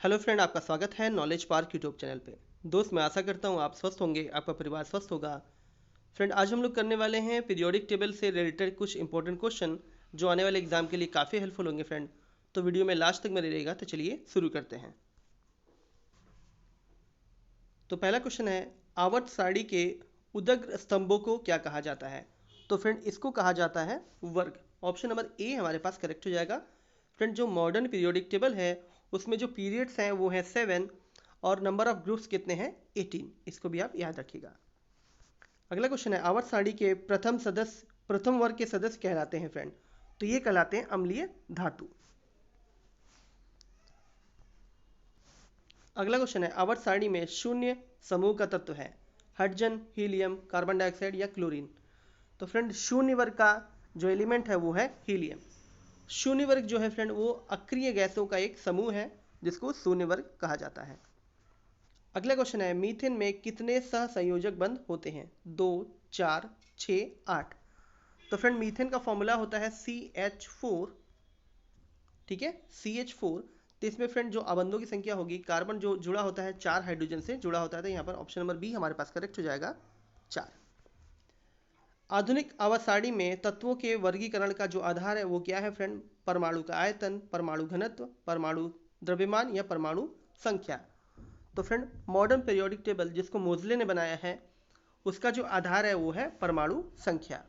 Hello friend, आपका स्वागत है नॉलेज पार्क यूट्यूब चैनल पे। दोस्त, मैं आशा करता हूँ आप स्वस्थ होंगे, आपका परिवार स्वस्थ होगा। फ्रेंड, आज हम लोग करने वाले हैं पीरियोडिक टेबल से रिलेटेड कुछ इंपॉर्टेंट क्वेश्चन जो आने वाले एग्जाम के लिए काफ़ी हेल्पफुल होंगे फ्रेंड। तो वीडियो में लास्ट तक बने रहेगा। तो चलिए शुरू करते हैं। तो पहला क्वेश्चन है, आवर्त सारणी के उदग्र स्तंभों को क्या कहा जाता है? तो फ्रेंड, इसको कहा जाता है वर्ग। ऑप्शन नंबर ए हमारे पास करेक्ट हो जाएगा। फ्रेंड, जो मॉडर्न पीरियोडिक टेबल है उसमें जो पीरियड्स हैं वो है 7 और नंबर ऑफ ग्रुप्स कितने हैं? 18। इसको भी आप याद रखिएगा। अगला क्वेश्चन है, आवर्त सारणी के प्रथम वर्ग के सदस्य कहलाते हैं फ्रेंड। तो ये कहलाते हैं अम्लीय धातु। अगला क्वेश्चन है, आवर्त सारणी में शून्य समूह का तत्व है हाइड्रोजन, हीलियम, कार्बन डाइऑक्साइड या क्लोरीन? तो फ्रेंड, शून्य वर्ग का जो एलिमेंट है वो है हीलियम। शून्य वर्ग जो है फ्रेंड वो अक्रिय गैसों का एक समूह है जिसको शून्य वर्ग कहा जाता है। अगला क्वेश्चन है, मीथेन में कितने सहसंयोजक बंध होते हैं? 2, 4, 6, 8? तो फ्रेंड, मीथेन का फॉर्मूला होता है CH4। ठीक है, CH4। तो इसमें फ्रेंड जो अबंधों की संख्या होगी, कार्बन जो जुड़ा होता है 4 हाइड्रोजन से जुड़ा होता है, तो यहाँ पर ऑप्शन नंबर बी हमारे पास करेक्ट हो जाएगा, 4। आधुनिक आवर्त सारणी में तत्वों के वर्गीकरण का जो आधार है वो क्या है फ्रेंड? परमाणु का आयतन, परमाणु घनत्व, परमाणु द्रव्यमान या परमाणु संख्या? तो फ्रेंड, मॉडर्न पीरियोडिक टेबल जिसको मोजले ने बनाया है उसका जो आधार है वो है परमाणु संख्या।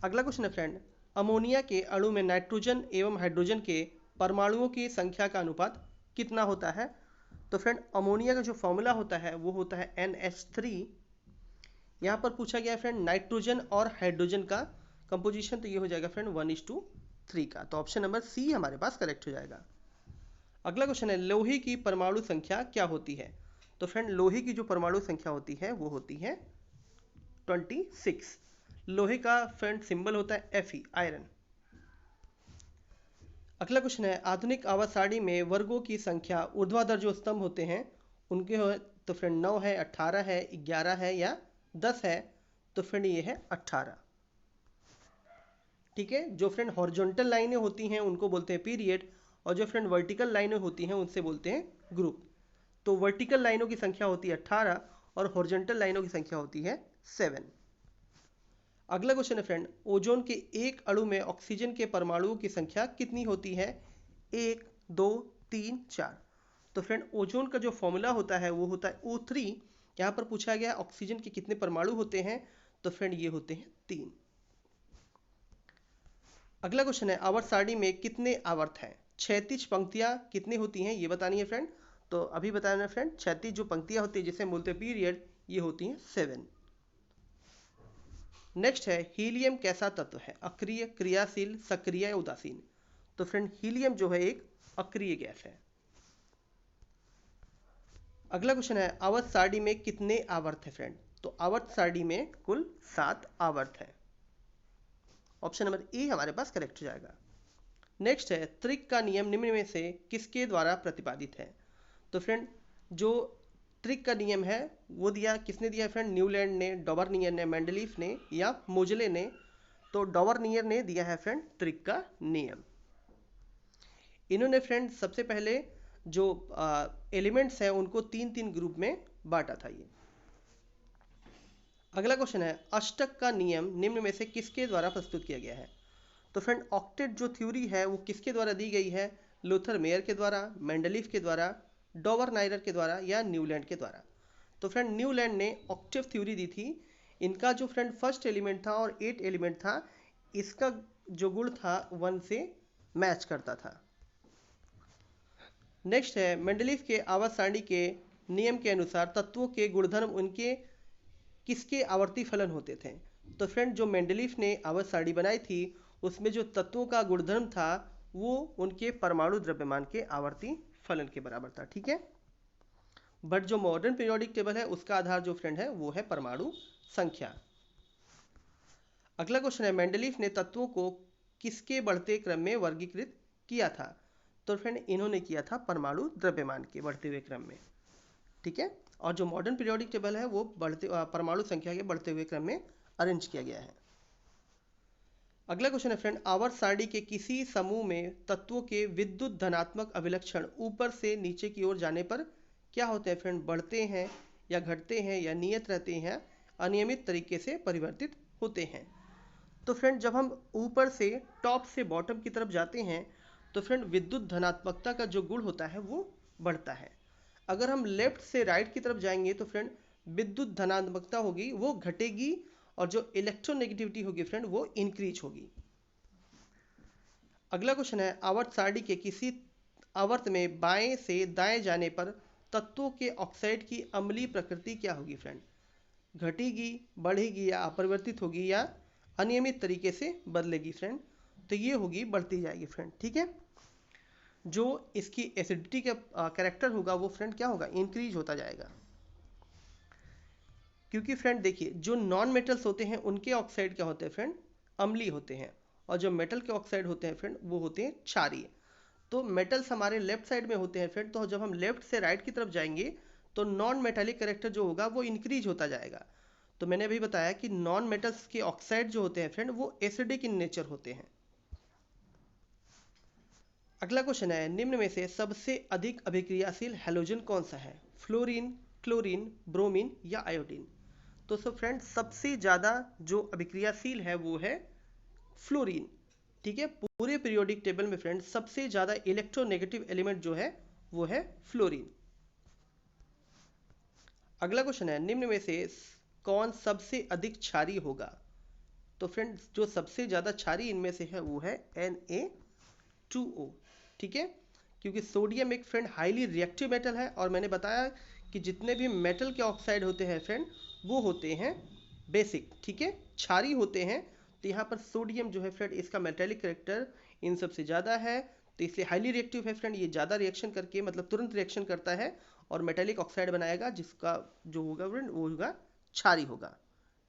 अगला क्वेश्चन है फ्रेंड, अमोनिया के अणु में नाइट्रोजन एवं हाइड्रोजन के परमाणुओं की संख्या का अनुपात कितना होता है? तो फ्रेंड, अमोनिया का जो फॉर्मूला होता है वो होता है NH3। यहाँ पर पूछा गया है फ्रेंड नाइट्रोजन और हाइड्रोजन का कंपोजिशन, तो ये हो जाएगा फ्रेंड 1:3 का। तो ऑप्शन नंबर सी हमारे पास करेक्ट हो जाएगा। अगला क्वेश्चन है, लोहे की परमाणु संख्या क्या होती है? तो फ्रेंड, लोहे की जो परमाणु संख्या होती है वो होती है 26। लोहे का फ्रेंड सिंबल होता है Fe, आयरन। अगला क्वेश्चन है, आधुनिक आवर्त सारणी में वर्गों की संख्या ऊर्ध्वाधर जो स्तंभ होते हैं उनके तो फ्रेंड 9 है, 18 है, 11 है या 10 है? तो फ्रेंड ये है 18। ठीक है, जो फ्रेंड हॉरिजॉन्टल लाइनें होती हैं उनको बोलते हैं पीरियड, और जो फ्रेंड वर्टिकल लाइनें होती हैं उनसे बोलते हैं ग्रुप। तो वर्टिकल लाइनों की संख्या होती है 18 और हॉरिजॉन्टल लाइनों की संख्या होती है 7। अगला क्वेश्चन है फ्रेंड, ओजोन के एक अणु में ऑक्सीजन के परमाणुओं की संख्या कितनी होती है? 1, 2, 3, 4? तो फ्रेंड, ओजोन का जो फॉर्मूला होता है वो होता है O3। यहाँ पर पूछा गया ऑक्सीजन के कितने परमाणु होते हैं? तो फ्रेंड ये होते हैं 3। अगला क्वेश्चन है, आवर्त सारणी में कितने आवर्त हैं? क्षैतिज पंक्तियां कितनी होती हैं ये बतानी है फ्रेंड। तो अभी बताना है फ्रेंड, क्षैतिज जो पंक्तियां होती है जिसे बोलते हैं पीरियड, ये होती हैं 7। नेक्स्ट है, हीलियम कैसा तत्व है? अक्रिय, क्रियाशील, सक्रिय या उदासीन? तो फ्रेंड, हीलियम जो है एक अक्रिय गैस है। अगला क्वेश्चन है, आवर्त सारणी में कितने आवर्त है फ्रेंड? तो आवर्त सारणी में कुल 7 आवर्त है। ऑप्शन नंबर ए हमारे पास करेक्ट हो जाएगा। नेक्स्ट है, त्रिक का नियम निम्न में से किसके द्वारा प्रतिपादित है? तो फ्रेंड, जो त्रिक का नियम है वो किसने दिया है फ्रेंड? न्यूलैंड ने, डॉवर्नियर ने, मेंडलीफ ने या मोजले ने? तो डॉवर्नियर ने दिया है फ्रेंड त्रिक का नियम। इन्होंने फ्रेंड सबसे पहले जो एलिमेंट्स हैं उनको 3-3 ग्रुप में बांटा था ये। अगला क्वेश्चन है, अष्टक का नियम निम्न में से किसके द्वारा प्रस्तुत किया गया है? तो फ्रेंड, ऑक्टेट जो थ्योरी है वो किसके द्वारा दी गई है? लूथर मेयर के द्वारा, मेंडलीफ के द्वारा, डॉवर्नायर के द्वारा या न्यूलैंड के द्वारा? तो फ्रेंड, न्यूलैंड ने ऑक्टेव थ्योरी दी थी। इनका जो फ्रेंड फर्स्ट एलिमेंट था और 8 एलिमेंट था, इसका जो गुण था 1 से मैच करता था। नेक्स्ट है, मेंडलीफ के आवर्त सारणी के नियम के अनुसार तत्वों के गुणधर्म उनके किसके आवर्ती फलन होते थे? तो फ्रेंड, जो मेंडलीफ ने आवर्त सारणी बनाई थी उसमें जो तत्वों का गुणधर्म था वो उनके परमाणु द्रव्यमान के आवर्ती फलन के बराबर था। ठीक है, बट जो मॉडर्न पीरियोडिक टेबल है उसका आधार जो फ्रेंड है वो है परमाणु संख्या। अगला क्वेश्चन है, मेंडलीफ ने तत्वों को किसके बढ़ते क्रम में वर्गीकृत किया था? तो फ्रेंड, इन्होंने किया था परमाणु द्रव्यमान के बढ़ते हुए क्रम में। ठीक है, और जो मॉडर्न पीरियोडिक टेबल है वो परमाणु संख्या के बढ़ते हुए क्रम में अरेंज किया गया है। अगला क्वेश्चन है फ्रेंड, आवर्त सारणी के किसी समूह में तत्वों के विद्युत धनात्मक अभिलक्षण ऊपर से नीचे की ओर जाने पर क्या होते हैं फ्रेंड? बढ़ते हैं या घटते हैं या नियत रहते हैं, अनियमित तरीके से परिवर्तित होते हैं। तो फ्रेंड जब हम ऊपर से टॉप से बॉटम की तरफ जाते हैं तो फ्रेंड विद्युत धनात्मकता का जो गुण होता है वो बढ़ता है। अगर हम लेफ्ट से राइट की तरफ जाएंगे तो फ्रेंड विद्युत धनात्मकता होगी वो घटेगी और जो इलेक्ट्रोनेगेटिविटी होगी फ्रेंड वो इंक्रीज होगी। अगला क्वेश्चन है, आवर्त सारणी के किसी आवर्त में बाएं से दाएं जाने पर तत्वों के ऑक्साइड की अम्लीय प्रकृति क्या होगी फ्रेंड? घटेगी, बढ़ेगी या अपरिवर्तित होगी या अनियमित तरीके से बदलेगी फ्रेंड? तो ये होगी बढ़ती जाएगी फ्रेंड। ठीक है, जो इसकी एसिडिटी का कैरेक्टर होगा वो फ्रेंड क्या होगा? इंक्रीज होता जाएगा। क्योंकि फ्रेंड देखिए, जो नॉन मेटल्स होते हैं उनके ऑक्साइड क्या होते हैं फ्रेंड? अम्लीय होते हैं, और जो मेटल के ऑक्साइड होते हैं फ्रेंड वो होते हैं क्षारीय। तो मेटल्स हमारे लेफ्ट साइड में होते हैं फ्रेंड, तो जब हम लेफ्ट से राइट की तरफ जाएंगे तो नॉन मेटालिक कैरेक्टर जो होगा वो इंक्रीज होता जाएगा। तो मैंने अभी बताया कि नॉन मेटल्स के ऑक्साइड जो होते हैं फ्रेंड वो एसिडिक इन नेचर होते हैं। अगला क्वेश्चन है, निम्न में से सबसे अधिक अभिक्रियाशील हैलोजन कौन सा है? फ्लोरीन, क्लोरीन, ब्रोमीन या आयोडीन? तो सब फ्रेंड सबसे ज़्यादा जो अभिक्रियाशील है वो है फ्लोरीन। ठीक है, पूरे पीरियोडिक टेबल में फ्रेंड सबसे ज़्यादा इलेक्ट्रोनेगेटिव एलिमेंट जो है वो है फ्लोरीन। अगला क्वेश्चन है, निम्न में से कौन सबसे अधिक क्षारीय होगा? तो फ्रेंड जो सबसे ज़्यादा क्षारीय इनमें से है वो है Na2O। ठीक है, क्योंकि सोडियम एक फ्रेंड हाईली रिएक्टिव मेटल है, और मैंने बताया कि जितने भी मेटल के ऑक्साइड होते हैं फ्रेंड वो होते हैं बेसिक। ठीक है, क्षारीय होते हैं। तो यहाँ पर सोडियम जो है फ्रेंड इसका मेटेलिक करेक्टर इन सबसे ज़्यादा है, तो इसलिए हाईली रिएक्टिव है फ्रेंड। ये ज़्यादा रिएक्शन करके मतलब तुरंत रिएक्शन करता है और मेटेलिक ऑक्साइड बनाएगा, जिसका जो होगा फ्रेंड वो होगा क्षारीय होगा।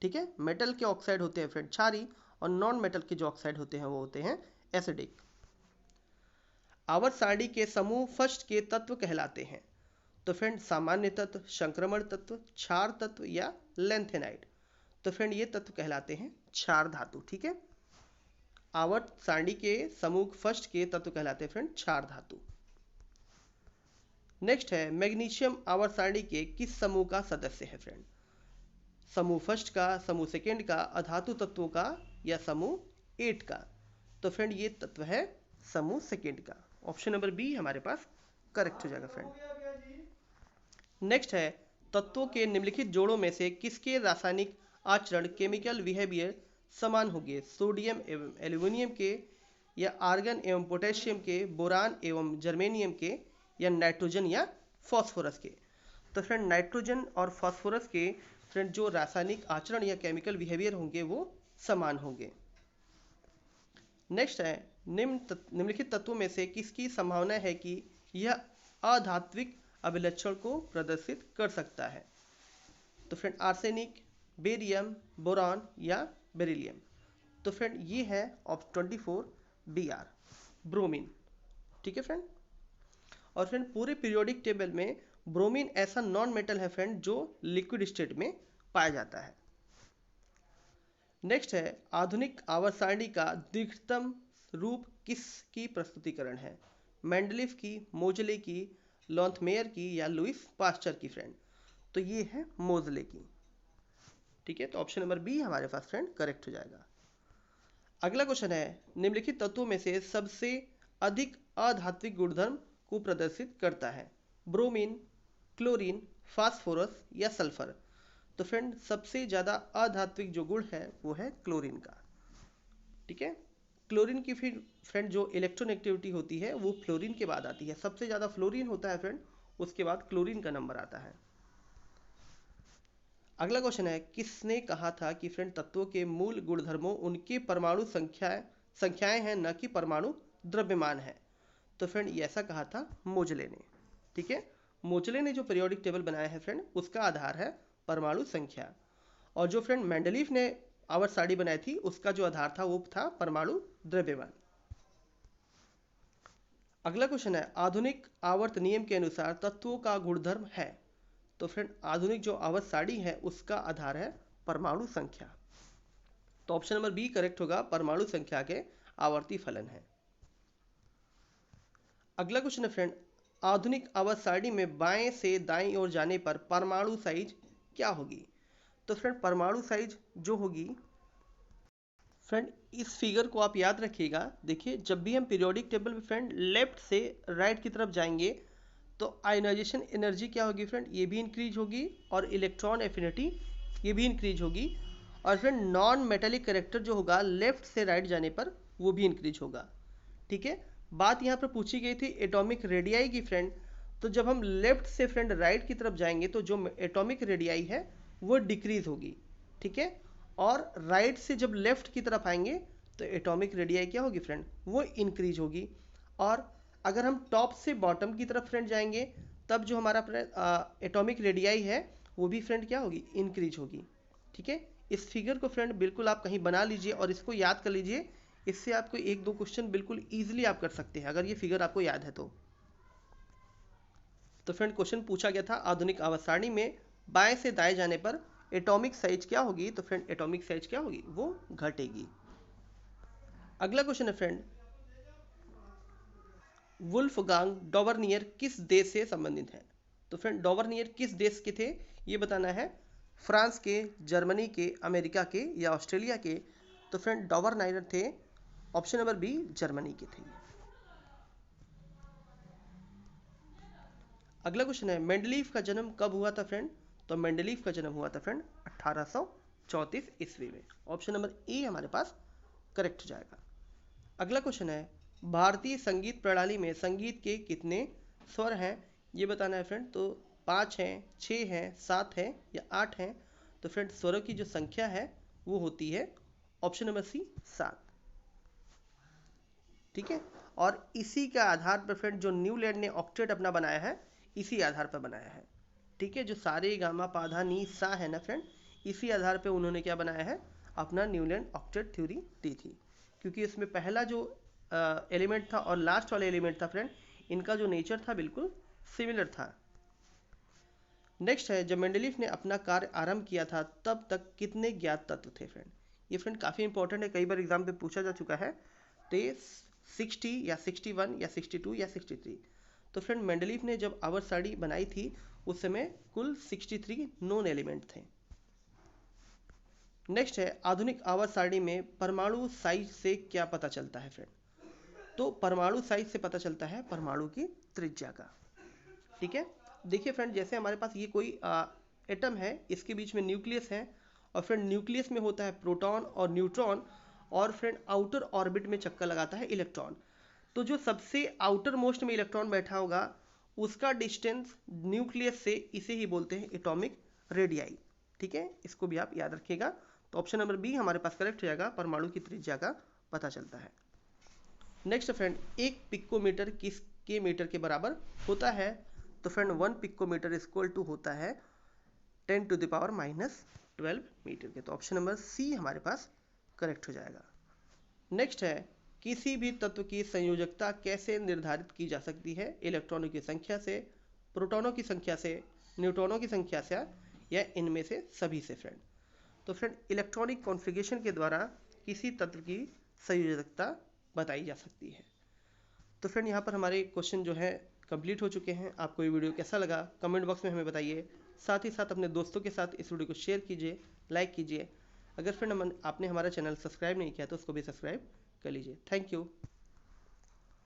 ठीक है, मेटल के ऑक्साइड होते हैं फ्रेंड क्षारीय, और नॉन मेटल के जो ऑक्साइड होते हैं वो होते हैं एसिडिक। आवर्त सारणी के समूह फर्स्ट के तत्व कहलाते हैं? तो फ्रेंड सामान्य तत्व, संक्रमण तत्व, क्षार तत्व या लेंथेनाइड? तो फ्रेंड ये तत्व कहलाते हैं क्षार धातु। ठीक है, आवर्त सारणी के समूह फर्स्ट के तत्व कहलाते हैं फ्रेंड क्षार धातु। नेक्स्ट है, मैग्नीशियम आवर्त सारणी के किस समूह का सदस्य है फ्रेंड? समूह फर्स्ट का, समूह सेकेंड का, अधातु तत्वों का या समूह 8 का? तो फ्रेंड ये तत्व है समूह सेकेंड का। ऑप्शन नंबर बी हमारे पास करेक्ट हो जाएगा फ्रेंड। नेक्स्ट है, तत्वों के निम्नलिखित जोड़ों में से किसके रासायनिक आचरण, केमिकल बिहेवियर समान होंगे? सोडियम एवं एल्यूमिनियम के, या आर्गन एवं पोटेशियम के, बोरान एवं जर्मेनियम के, या नाइट्रोजन या फॉस्फोरस के? तो फ्रेंड नाइट्रोजन और फॉस्फोरस के फ्रेंड जो रासायनिक आचरण या केमिकल बिहेवियर होंगे वो समान होंगे। नेक्स्ट है, निम्नलिखित तत्वों में से किसकी संभावना है कि यह अधात्विक अभिलक्षण को प्रदर्शित कर सकता है? तो फ्रेंड आर्सेनिक, बेरियम, बोरान या बेरिलियम? तो फ्रेंड ये है ऑप्शन 24 Br, ब्रोमीन। ठीक है फ्रेंड, और फ्रेंड पूरे पीरियोडिक टेबल में ब्रोमीन ऐसा नॉन मेटल है फ्रेंड जो लिक्विड स्टेट में पाया जाता है। नेक्स्ट है, आधुनिक आवर्त सारणी का दीर्घतम रूप किसकी प्रस्तुतिकरण है? मेंडलीफ की, मोजले की, लॉन्थमेयर की या लुईस पास्चर की फ्रेंड? तो ये है मोजले की। ठीक है, तो ऑप्शन नंबर बी हमारे पास फ्रेंड करेक्ट हो जाएगा। अगला क्वेश्चन है, निम्नलिखित तत्वों में से सबसे अधिक अधात्विक गुणधर्म को प्रदर्शित करता है? ब्रोमीन, क्लोरीन, फास्फोरस या सल्फर? तो फ्रेंड सबसे ज़्यादा अधात्विक जो गुण है वो है क्लोरीन का। ठीक है, क्लोरीन की फिर फ्रेंड जो इलेक्ट्रोनेगेटिविटी होती है वो फ्लोरीन के बाद आती है। सबसे ज़्यादा फ्लोरीन होता है फ्रेंड, उसके बाद क्लोरीन का नंबर आता है। अगला क्वेश्चन है, किसने कहा था कि फ्रेंड तत्वों के मूल गुणधर्मों उनकी परमाणु संख्याएं हैं, न कि परमाणु द्रव्यमान है? तो फ्रेंड ये ऐसा कहा था मोजले ने। ठीक है, मोजले ने जो पीरियोडिक टेबल बनाया है फ्रेंड उसका आधार है परमाणु संख्या, और जो फ्रेंड मेंडलीफ ने आवर्त सारणी बनाई थी उसका जो आधार था वो था परमाणु द्रव्यमान। अगला क्वेश्चन है, आधुनिक आवर्त नियम के अनुसार तत्वों का गुणधर्म है? तो फ्रेंड आधुनिक जो आवर्त सारणी है उसका आधार है परमाणु संख्या। तो ऑप्शन नंबर बी करेक्ट होगा, परमाणु संख्या के आवर्ती फलन है। अगला क्वेश्चन है फ्रेंड, आधुनिक आवर्त सारणी में बाएं से दाईं ओर जाने पर परमाणु साइज क्या होगी? तो फ्रेंड परमाणु साइज जो होगी, फ्रेंड इस फिगर को आप याद रखिएगा। देखिए जब भी हम पीरियोडिक टेबल में फ्रेंड लेफ्ट से राइट की तरफ जाएंगे तो आयोनाइजेशन एनर्जी क्या होगी फ्रेंड, ये भी इंक्रीज होगी, और इलेक्ट्रॉन एफिनिटी ये भी इंक्रीज होगी, और फ्रेंड नॉन मेटेलिक कैरेक्टर जो होगा लेफ्ट से राइट जाने पर वो भी इंक्रीज होगा। ठीक है, बात यहाँ पर पूछी गई थी एटॉमिक रेडियाई की फ्रेंड। तो जब हम लेफ्ट से फ्रेंड राइट की तरफ जाएंगे तो जो एटॉमिक रेडियाई है वो डिक्रीज होगी। ठीक है, और राइट से जब लेफ्ट की तरफ आएंगे तो एटॉमिक रेडियाई क्या होगी फ्रेंड, वो इंक्रीज होगी। और अगर हम टॉप से बॉटम की तरफ फ्रेंड जाएंगे तब जो हमारा एटॉमिक रेडियाई है वो भी फ्रेंड क्या होगी, इंक्रीज होगी। ठीक है, इस फिगर को फ्रेंड बिल्कुल आप कहीं बना लीजिए और इसको याद कर लीजिए, इससे आपको एक दो क्वेश्चन बिल्कुल ईजिली आप कर सकते हैं अगर ये फिगर आपको याद है तो। फ्रेंड क्वेश्चन पूछा गया था आधुनिक आवर्त सारणी में बाएं से दाएं जाने पर एटॉमिक साइज क्या होगी? तो फ्रेंड एटॉमिक साइज क्या होगी, वो घटेगी। अगला क्वेश्चन है फ्रेंड, वुल्फगांग डॉवर्नियर किस देश से संबंधित है? तो फ्रेंड डॉवर्नियर किस देश के थे ये बताना है, फ्रांस के, जर्मनी के, अमेरिका के या ऑस्ट्रेलिया के? तो फ्रेंड डॉवर्नियर थे ऑप्शन नंबर बी जर्मनी के थे। अगला क्वेश्चन है, मेंडलीफ का जन्म कब हुआ था फ्रेंड? तो मेंडलीफ का जन्म हुआ था फ्रेंड 1834 ईस्वी में। ऑप्शन नंबर ए हमारे पास करेक्ट हो जाएगा। अगला क्वेश्चन है, भारतीय संगीत प्रणाली में संगीत के कितने स्वर हैं ये बताना है फ्रेंड। तो 5 हैं, 6 हैं, 7 हैं या 8 हैं? तो फ्रेंड स्वरों की जो संख्या है वो होती है ऑप्शन नंबर सी 7। ठीक है, और इसी के आधार पर फ्रेंड जो न्यूलैंड ने ऑक्टेट अपना बनाया है, इसी आधार पर बनाया है। ठीक है, जो सारे गामा पाधा नी सा है ना फ्रेंड, इसी आधार पे उन्होंने क्या बनाया है, अपना न्यूलैंड ऑक्टेट थ्योरी दी थी। क्योंकि इसमें पहला जो एलिमेंट था और लास्ट वाला एलिमेंट था फ्रेंड, इनका जो नेचर था बिल्कुल सिमिलर था। नेक्स्ट है, जब मेंडलीफ ने अपना कार्य आरंभ किया था तब तक कितने ज्ञात तत्व थे फ्रेंड? ये फ्रेंड काफ़ी इंपॉर्टेंट है, कई बार एग्जाम पे पूछा जा चुका है। तो 60 या 61 या 62 या 63? तो फ्रेंड मेंडलीफ ने जब आवर्त सारणी बनाई थी उस समय कुल 63 नोन एलिमेंट थे। नेक्स्ट है, आधुनिक आवर्त सारणी में परमाणु साइज से क्या पता चलता है फ्रेंड? तो परमाणु साइज से पता चलता है परमाणु की त्रिज्या का। ठीक है, देखिए फ्रेंड जैसे हमारे पास ये कोई एटम है, इसके बीच में न्यूक्लियस है, और फ्रेंड न्यूक्लियस में होता है प्रोटॉन और न्यूट्रॉन, और फ्रेंड आउटर ऑर्बिट में चक्कर लगाता है इलेक्ट्रॉन। तो जो सबसे आउटर मोस्ट में इलेक्ट्रॉन बैठा होगा उसका डिस्टेंस न्यूक्लियस से, इसे ही बोलते हैं एटॉमिक रेडियाई। ठीक है, इसको भी आप याद रखिएगा। तो ऑप्शन नंबर बी हमारे पास करेक्ट हो जाएगा, परमाणु की त्रिज्या का पता चलता है। नेक्स्ट फ्रेंड, एक पिकोमीटर किसके मीटर के बराबर होता है? तो फ्रेंड 1 पिकोमीटर इक्वल टू होता है 10⁻⁻12 मीटर के। तो ऑप्शन नंबर सी हमारे पास करेक्ट हो जाएगा। नेक्स्ट है, किसी भी तत्व की संयोजकता कैसे निर्धारित की जा सकती है? इलेक्ट्रॉनों की संख्या से, प्रोटॉनों की संख्या से, न्यूट्रॉनों की संख्या से, या इनमें से सभी से फ्रेंड? तो फ्रेंड इलेक्ट्रॉनिक कॉन्फ़िगरेशन के द्वारा किसी तत्व की संयोजकता बताई जा सकती है। तो फ्रेंड यहाँ पर हमारे क्वेश्चन जो है कंप्लीट हो चुके हैं। आपको ये वीडियो कैसा लगा कमेंट बॉक्स में हमें बताइए। साथ ही साथ अपने दोस्तों के साथ इस वीडियो को शेयर कीजिए, लाइक कीजिए। अगर फ्रेंड आपने हमारा चैनल सब्सक्राइब नहीं किया तो उसको भी सब्सक्राइब कर लीजिए। Thank you.